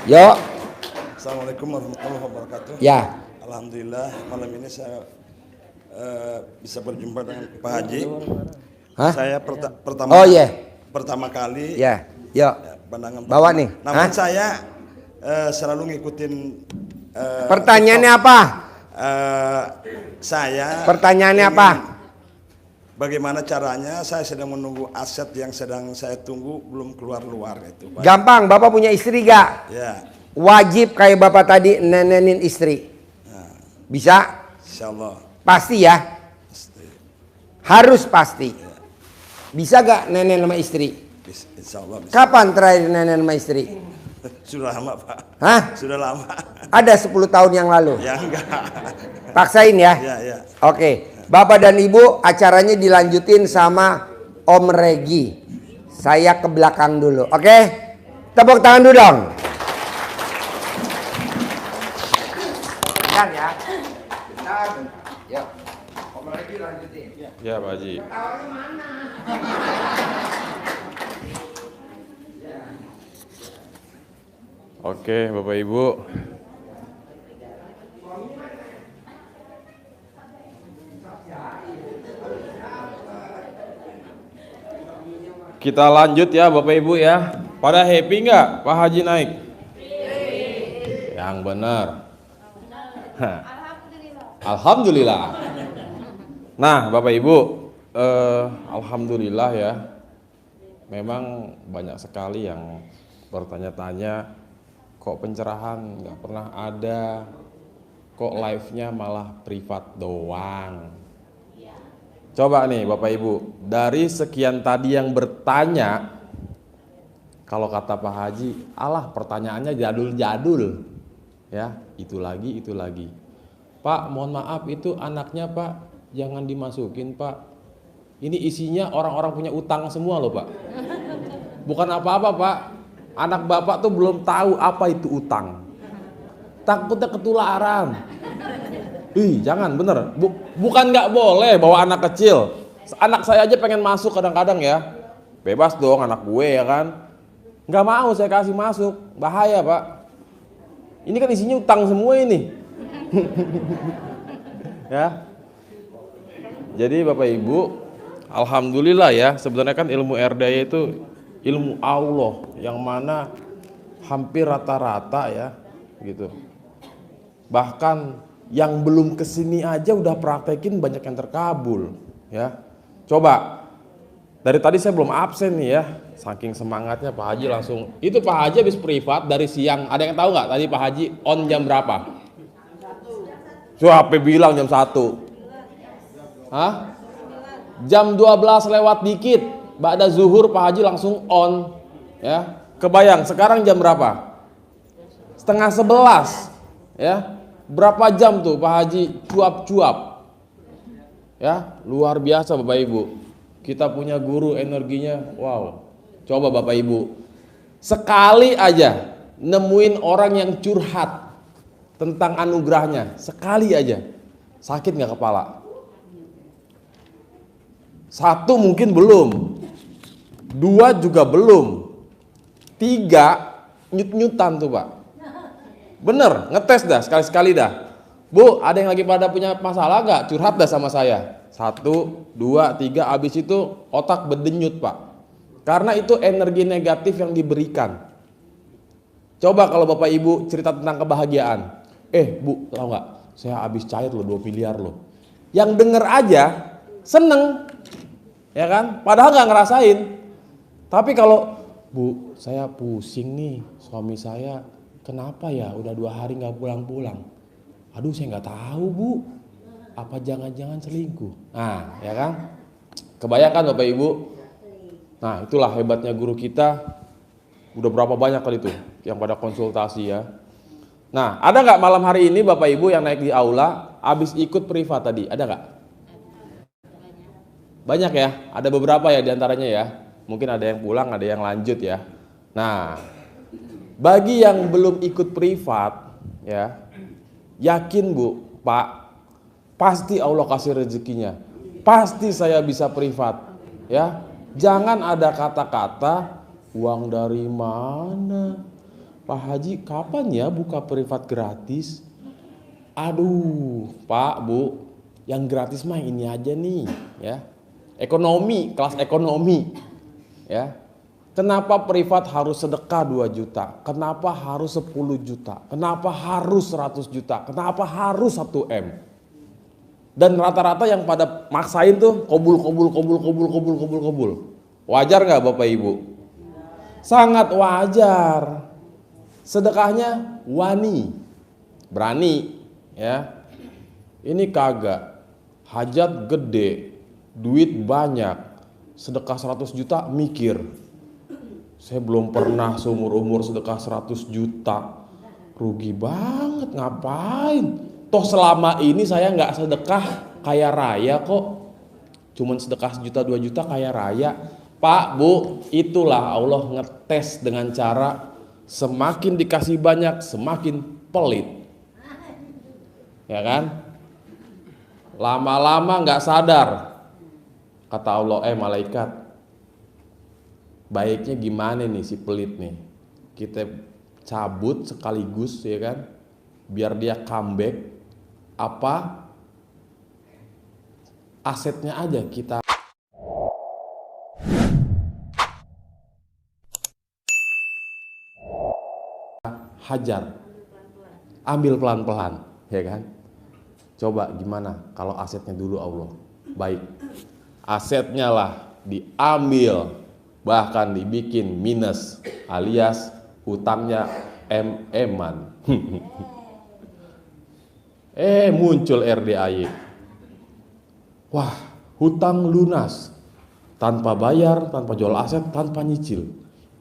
Yo. Assalamualaikum warahmatullahi wabarakatuh. Ya. Alhamdulillah malam ini saya bisa berjumpa dengan Pak Haji. Hah? Saya pertama kali. Ya. Yo. Pandangan bawa pertama. nih. Namun saya selalu ngikutin. Pertanyaannya apa? Pertanyaannya apa? Bagaimana caranya? Saya sedang menunggu aset yang sedang saya tunggu belum keluar itu. Pak. Gampang. Bapak punya istri gak? Ya. Wajib kayak bapak tadi nenenin istri. Nah, bisa? Insyaallah. Pasti ya? Pasti. Harus pasti. Ya. Bisa gak nenen sama istri? Insyaallah bisa. Kapan terakhir nenen sama istri? Sudah lama, Pak. Hah? Sudah lama. Ada 10 tahun yang lalu? Ya enggak. Paksain ya? Ya. Oke. Bapak dan Ibu, acaranya dilanjutin sama Om Regi. Saya ke belakang dulu. Oke? Tepuk tangan dulu dong. Bentar ya. Bentar. Yuk. Om Regi lanjutin. Ya, Pak Haji. Ketawanya mana? Oke, Bapak Ibu. Kita lanjut ya Bapak Ibu ya. Pada happy nggak Pak Haji naik? Yang benar. Alhamdulillah. Nah Bapak Ibu, alhamdulillah ya. Memang banyak sekali yang bertanya-tanya, kok pencerahan nggak pernah ada, kok live-nya malah privat doang. Coba nih Bapak Ibu, dari sekian tadi yang bertanya, kalau kata Pak Haji, alah pertanyaannya jadul-jadul. Ya, itu lagi. Pak, mohon maaf itu anaknya Pak, jangan dimasukin Pak. Ini isinya orang-orang punya utang semua loh Pak. Bukan apa-apa Pak, anak Bapak tuh belum tahu apa itu utang. Takutnya ketularan. Ih, jangan, bener. Bukan nggak boleh bawa anak kecil. Anak saya aja pengen masuk kadang-kadang ya. Bebas dong anak gue ya kan. Nggak mau saya kasih masuk. Bahaya Pak. Ini kan isinya utang semua ini. Ya. Jadi Bapak Ibu, alhamdulillah ya. Sebenarnya kan ilmu RDA itu ilmu Allah. Yang mana hampir rata-rata ya. Gitu. Bahkan yang belum kesini aja udah praktekin banyak yang terkabul ya. Coba dari tadi saya belum absen nih ya, saking semangatnya Pak Haji langsung. Itu Pak Haji habis privat dari siang. Ada yang tahu nggak tadi Pak Haji on jam berapa? Siapa bilang jam 1? Hah? Jam 12 lewat dikit ba'da zuhur Pak Haji langsung on ya. Kebayang sekarang jam berapa? Setengah 11 ya. Berapa jam tuh Pak Haji cuap-cuap ya, luar biasa Bapak Ibu. Kita punya guru energinya wow. Coba Bapak Ibu sekali aja nemuin orang yang curhat tentang anugerahnya, sekali aja, sakit nggak kepala? Satu mungkin belum, dua juga belum, tiga nyut-nyutan tuh Pak. Bener, ngetes dah sekali-sekali dah. Bu, ada yang lagi pada punya masalah gak? Curhat dah sama saya. 1, 2, 3, abis itu otak berdenyut Pak. Karena itu energi negatif yang diberikan. Coba kalau Bapak Ibu cerita tentang kebahagiaan. Bu, tau gak? Saya habis cair loh 2 miliar loh. Yang denger aja seneng, ya kan? Padahal gak ngerasain. Tapi kalau, Bu, saya pusing nih, suami saya kenapa ya udah 2 hari nggak pulang-pulang? Aduh saya nggak tahu Bu. Apa jangan-jangan selingkuh? Nah ya kan? Kebayangkan Bapak Ibu? Nah itulah hebatnya guru kita. Udah berapa banyak kali tuh yang pada konsultasi ya. Nah ada nggak malam hari ini Bapak Ibu yang naik di aula abis ikut privat tadi? Ada nggak? Banyak ya? Ada beberapa ya diantaranya ya. Mungkin ada yang pulang, ada yang lanjut ya. Nah bagi yang belum ikut privat ya, yakin Bu, Pak, pasti Allah kasih rezekinya. Pasti saya bisa privat ya. Jangan ada kata-kata uang dari mana, Pak Haji kapan ya buka privat gratis? Aduh, Pak, Bu, yang gratis mah ini aja nih, ya. Ekonomi, kelas ekonomi, ya. Kenapa privat harus sedekah 2 juta? Kenapa harus 10 juta? Kenapa harus 100 juta? Kenapa harus 1 M? Dan rata-rata yang pada maksain tuh kobul. Wajar nggak Bapak Ibu? Sangat wajar. Sedekahnya wani, berani, ya. Ini kagak, hajat gede, duit banyak, sedekah 100 juta mikir. Saya belum pernah seumur umur sedekah 100 juta. Rugi banget, ngapain? Toh selama ini saya nggak sedekah kaya raya kok. Cuman sedekah 1 juta 2 juta kaya raya. Pak, Bu, itulah Allah ngetes dengan cara semakin dikasih banyak semakin pelit. Ya kan? Lama-lama nggak sadar. Kata Allah, malaikat, baiknya gimana nih si pelit nih? Kita cabut sekaligus, ya kan? Biar dia comeback. Apa asetnya aja kita hajar, ambil pelan-pelan, ya kan? Coba gimana kalau asetnya dulu Allah? Baik, asetnya lah diambil, bahkan dibikin minus, alias hutangnya em-eman. Muncul RDAY. Wah, hutang lunas, tanpa bayar, tanpa jual aset, tanpa nyicil.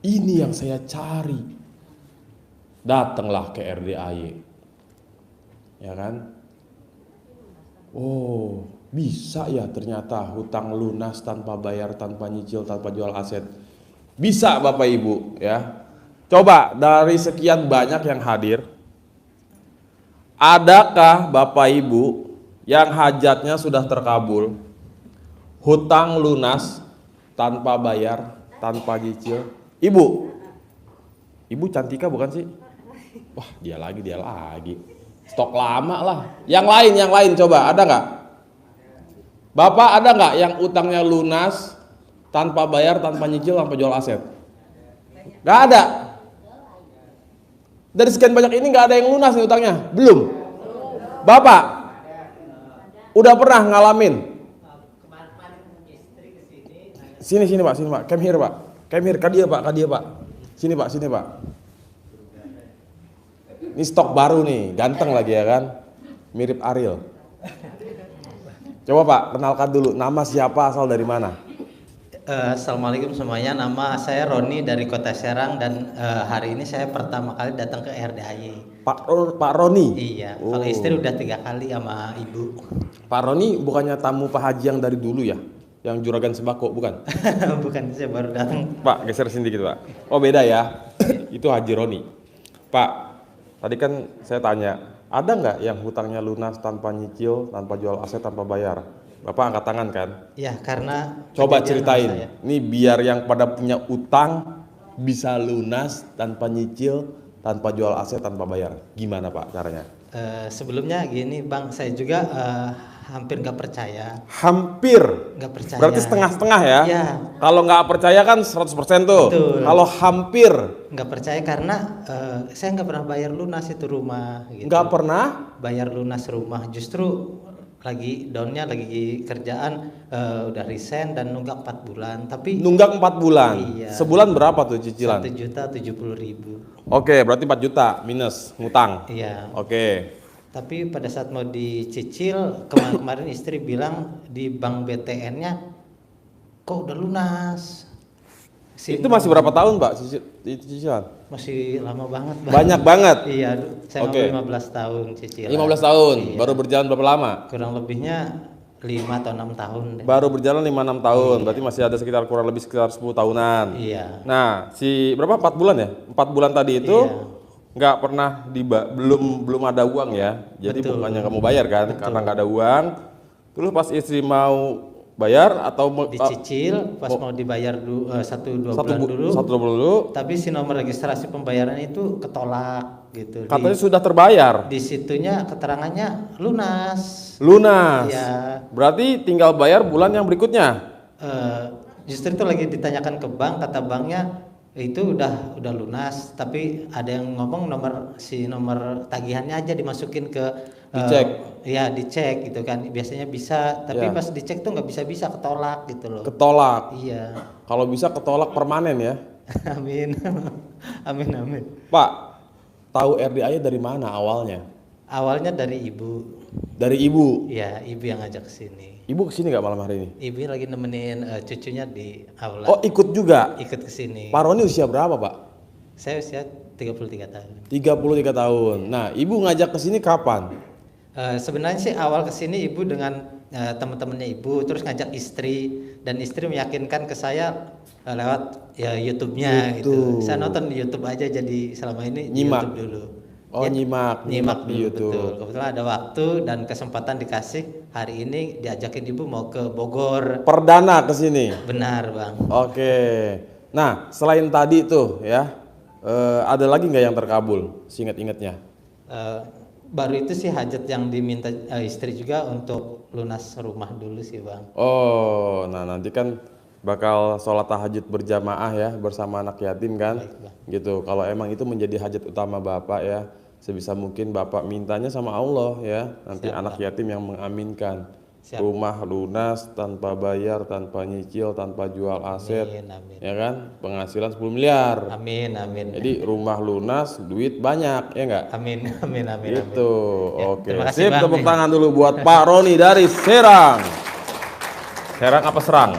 Ini yang saya cari. Datanglah ke RDAY, ya kan? Oh, bisa ya ternyata hutang lunas tanpa bayar, tanpa nyicil, tanpa jual aset. Bisa Bapak Ibu, ya. Coba dari sekian banyak yang hadir, adakah Bapak Ibu yang hajatnya sudah terkabul, hutang lunas tanpa bayar, tanpa nyicil? Ibu Cantika bukan sih? Wah, dia lagi. Stok lama lah. Yang lain coba, ada nggak? Bapak ada nggak yang utangnya lunas, tanpa bayar, tanpa nyicil, tanpa jual aset? Nggak ada. Dari sekian banyak ini nggak ada yang lunas nih utangnya? Belum. Bapak udah pernah ngalamin? Sini Pak. Come here Pak. Kadia Pak. Sini Pak. Ini stok baru nih, ganteng lagi ya kan? Mirip Ariel. Coba Pak, kenalkan dulu, nama siapa, asal dari mana? Assalamualaikum semuanya, nama saya Roni dari Kota Serang dan hari ini saya pertama kali datang ke RDAY. Pak Roni? Iya, kalau istri udah 3 kali sama ibu. Pak Roni bukannya tamu Pak Haji yang dari dulu ya? Yang juragan sembako, bukan? Bukan, saya baru datang. Pak, geser sini dikit Pak. Oh beda ya, itu Haji Roni. Pak, tadi kan saya tanya, ada nggak yang hutangnya lunas tanpa nyicil, tanpa jual aset, tanpa bayar? Bapak angkat tangan kan? Ya, karena coba ceritain, ini biar yang pada punya utang bisa lunas tanpa nyicil, tanpa jual aset, tanpa bayar. Gimana Pak caranya? Sebelumnya gini Bang, saya juga hampir nggak percaya. Hampir? Nggak percaya. Berarti setengah-setengah ya? Ya. Kalau nggak percaya kan 100% tuh. Betul. Kalau hampir? Nggak percaya karena saya nggak pernah bayar lunas itu rumah. Gitu. Nggak pernah? Bayar lunas rumah, justru lagi downnya, lagi kerjaan, udah resign dan nunggak 4 bulan. Tapi nunggak 4 bulan? Iya. Sebulan berapa tuh cicilan? 1.070.000. Oke, berarti 4 juta minus ngutang. Iya. Oke. Tapi pada saat mau dicicil, kemarin istri bilang di bank BTN-nya kok udah lunas. Itu masih berapa tahun Pak cicilan? Masih lama banget Bang. Banyak banget? Iya, saya ngambil 15 tahun cicilan. 15 tahun? Iya. Baru berjalan berapa lama? Kurang lebihnya 5 atau 6 tahun deh. Baru berjalan 5-6 tahun, iya. Berarti masih ada kurang lebih sekitar 10 tahunan. Iya. Nah, berapa 4 bulan ya? 4 bulan tadi itu nggak pernah belum ada uang ya. Jadi betul. Bukannya kamu bayar kan? Betul. Karena nggak ada uang. Terus pas istri mau bayar atau dicicil, pas mau dibayar 1-2 bulan dulu. 1-2 bulan dulu. Tapi si nomor registrasi pembayaran itu ketolak gitu. Katanya sudah terbayar. Di situnya keterangannya lunas. Lunas. Ya. Berarti tinggal bayar bulan yang berikutnya. Justru itu lagi ditanyakan ke bank, kata banknya itu udah lunas, tapi ada yang ngomong nomor tagihannya aja dimasukin ke Dicek. Ya dicek gitu kan, biasanya bisa, tapi Ya. pas dicek tuh nggak bisa ketolak gitu loh. Ketolak. Iya. Kalau bisa ketolak permanen ya. Amin. Amin. Pak, tahu RDA-nya dari mana awalnya? Awalnya dari ibu. Dari ibu. Ya, ibu yang ngajak ke sini. Ibu kesini nggak malam hari ini? Ibu lagi nemenin cucunya di aula. Oh, ikut juga. Ikut ke sini. Pak Roni usia berapa, Pak? Saya usia 33 tahun. 33 tahun. Nah, ibu ngajak ke sini kapan? Sebenarnya sih awal kesini ibu dengan teman-temannya ibu, terus ngajak istri, dan istri meyakinkan ke saya lewat ya YouTube-nya gitu. Saya nonton di YouTube aja, jadi selama ini di Nyimak. YouTube dulu. Oh, nyimak di dulu, YouTube. betul. Kebetulan ada waktu dan kesempatan dikasih, hari ini diajakin ibu mau ke Bogor. Perdana ke sini. Benar, Bang. Oke. Nah, selain tadi tuh ya, ada lagi nggak yang terkabul? Seingat-ingatnya. Baru itu sih hajat yang diminta istri juga untuk lunas rumah dulu sih, Bang. Oh, nah nanti kan bakal sholat tahajud berjamaah ya bersama anak yatim kan, Baik, Bang. gitu. Kalau emang itu menjadi hajat utama bapak ya, sebisa mungkin bapak mintanya sama Allah ya. Nanti Siap, anak yatim yang mengaminkan. Siap. Rumah lunas tanpa bayar, tanpa nyicil, tanpa jual aset, Amin. ya kan? Penghasilan 10 miliar. Amin. Jadi rumah lunas, duit banyak, ya enggak? Amin. Gitu. Ya, Oke. terima kasih, Sip, Bang. tepuk tangan dulu buat Pak Roni dari Serang. Serang apa Serang?